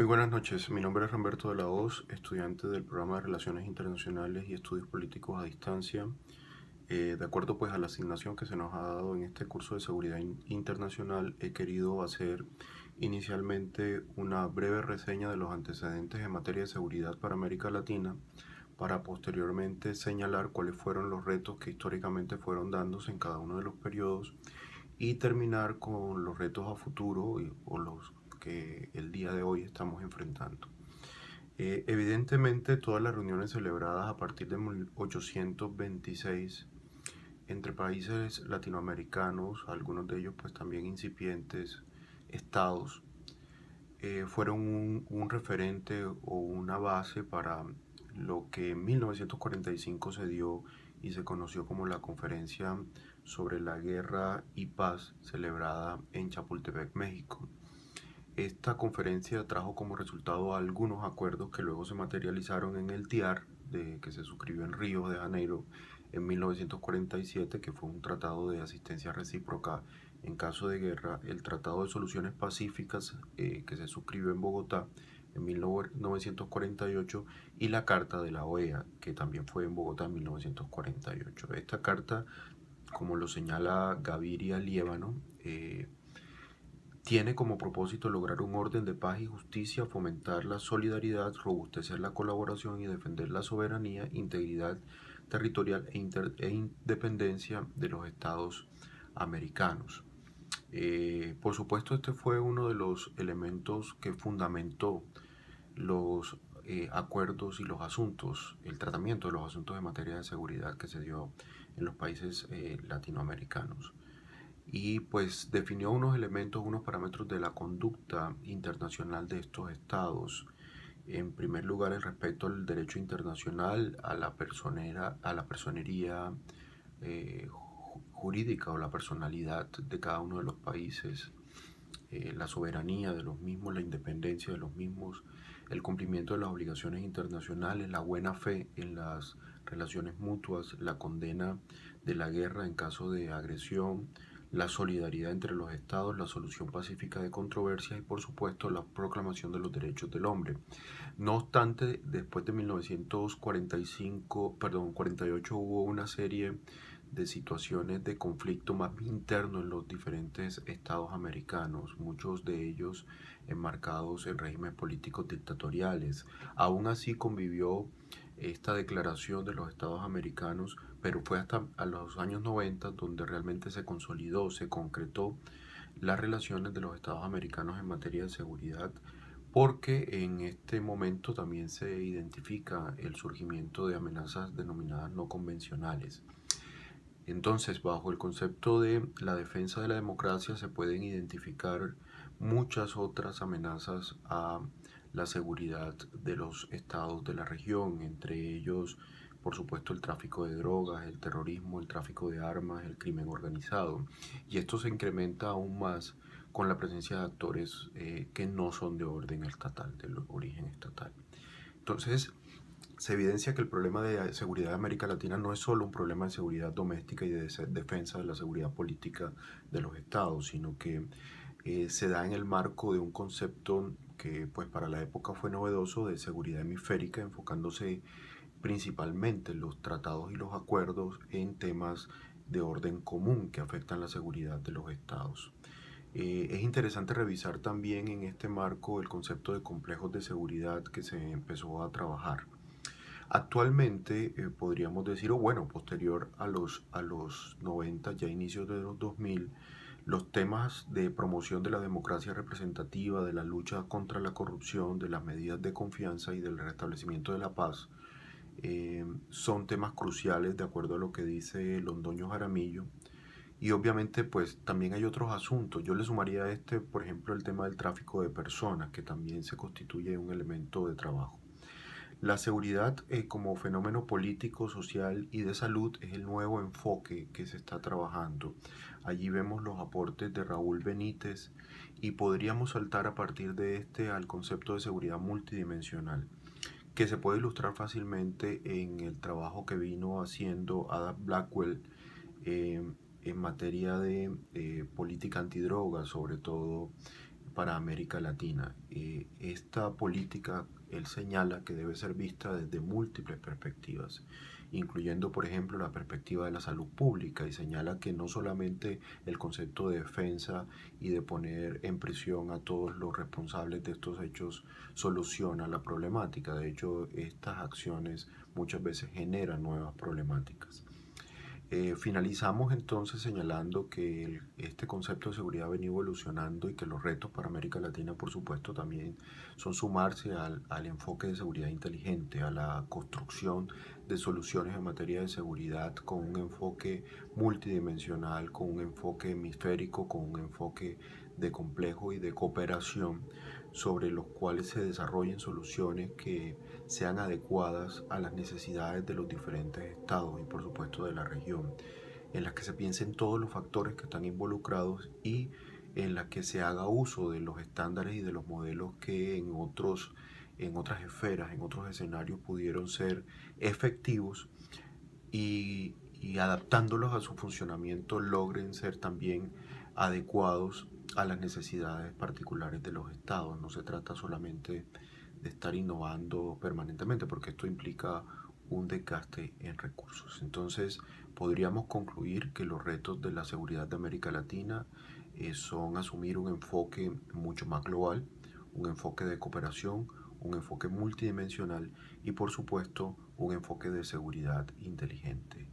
Muy buenas noches, mi nombre es Humberto de la Hoz, estudiante del programa de Relaciones Internacionales y Estudios Políticos a Distancia. De acuerdo pues a la asignación que se nos ha dado en este curso de Seguridad Internacional, he querido hacer inicialmente una breve reseña de los antecedentes en materia de seguridad para América Latina, para posteriormente señalar cuáles fueron los retos que históricamente fueron dándose en cada uno de los periodos y terminar con los retos a futuro o los que el día de hoy estamos enfrentando. Evidentemente, todas las reuniones celebradas a partir de 1826 entre países latinoamericanos, algunos de ellos pues también incipientes estados, fueron un referente o una base para lo que en 1945 se dio y se conoció como la Conferencia sobre la Guerra y Paz, celebrada en Chapultepec, México. Esta conferencia trajo como resultado algunos acuerdos que luego se materializaron en el TIAR, que se suscribió en Río de Janeiro en 1947, que fue un tratado de asistencia recíproca en caso de guerra, el Tratado de Soluciones Pacíficas, que se suscribió en Bogotá en 1948, y la Carta de la OEA, que también fue en Bogotá en 1948. Esta carta, como lo señala Gaviria Liévano, tiene como propósito lograr un orden de paz y justicia, fomentar la solidaridad, robustecer la colaboración y defender la soberanía, integridad territorial e independencia de los estados americanos. Por supuesto, este fue uno de los elementos que fundamentó los acuerdos y los asuntos, el tratamiento de los asuntos en materia de seguridad que se dio en los países latinoamericanos. Y pues definió unos elementos, unos parámetros de la conducta internacional de estos estados. En primer lugar, el respeto al derecho internacional, a la personería jurídica o la personalidad de cada uno de los países, la soberanía de los mismos, la independencia de los mismos, el cumplimiento de las obligaciones internacionales, la buena fe en las relaciones mutuas, la condena de la guerra en caso de agresión, la solidaridad entre los estados, la solución pacífica de controversias y por supuesto la proclamación de los derechos del hombre. No obstante, después de 48 hubo una serie de situaciones de conflicto más interno en los diferentes estados americanos, muchos de ellos enmarcados en regímenes políticos dictatoriales. Aún así convivió esta declaración de los estados americanos, pero fue hasta a los años 90 donde realmente se consolidó, se concretó las relaciones de los estados americanos en materia de seguridad, porque en este momento también se identifica el surgimiento de amenazas denominadas no convencionales. Entonces, bajo el concepto de la defensa de la democracia se pueden identificar muchas otras amenazas a la seguridad de los estados de la región, entre ellos, por supuesto, el tráfico de drogas, el terrorismo, el tráfico de armas, el crimen organizado. Y esto se incrementa aún más con la presencia de actores que no son de orden estatal, de origen estatal. Entonces, se evidencia que el problema de seguridad de América Latina no es solo un problema de seguridad doméstica y de defensa de la seguridad política de los estados, sino que se da en el marco de un concepto que pues para la época fue novedoso de seguridad hemisférica, enfocándose principalmente en los tratados y los acuerdos en temas de orden común que afectan la seguridad de los estados. Es interesante revisar también en este marco el concepto de complejos de seguridad que se empezó a trabajar. Actualmente podríamos decir, o bueno, posterior a los 90, ya inicios de los 2000, los temas de promoción de la democracia representativa, de la lucha contra la corrupción, de las medidas de confianza y del restablecimiento de la paz, son temas cruciales de acuerdo a lo que dice Londoño Jaramillo. Y obviamente pues también hay otros asuntos. Yo le sumaría a este, por ejemplo, el tema del tráfico de personas, que también se constituye un elemento de trabajo. La seguridad como fenómeno político, social y de salud es el nuevo enfoque que se está trabajando. Allí vemos los aportes de Raúl Benítez y podríamos saltar a partir de este al concepto de seguridad multidimensional, que se puede ilustrar fácilmente en el trabajo que vino haciendo Ada Blackwell en materia de política antidroga, sobre todo para América Latina. Esta política, él señala que debe ser vista desde múltiples perspectivas, incluyendo, por ejemplo, la perspectiva de la salud pública, y señala que no solamente el concepto de defensa y de poner en prisión a todos los responsables de estos hechos soluciona la problemática. De hecho, estas acciones muchas veces generan nuevas problemáticas. Finalizamos entonces señalando que este concepto de seguridad ha venido evolucionando y que los retos para América Latina, por supuesto, también son sumarse al enfoque de seguridad inteligente, a la construcción de soluciones en materia de seguridad con un enfoque multidimensional, con un enfoque hemisférico, con un enfoque de complejo y de cooperación, sobre los cuales se desarrollen soluciones que sean adecuadas a las necesidades de los diferentes estados y por supuesto de la región, en las que se piensen todos los factores que están involucrados y en las que se haga uso de los estándares y de los modelos que en otras esferas, en otros escenarios pudieron ser efectivos, y adaptándolos a su funcionamiento logren ser también adecuados a las necesidades particulares de los estados. No se trata solamente de estar innovando permanentemente, porque esto implica un desgaste en recursos. Entonces, podríamos concluir que los retos de la seguridad de América Latina son asumir un enfoque mucho más global, un enfoque de cooperación, un enfoque multidimensional y por supuesto un enfoque de seguridad inteligente.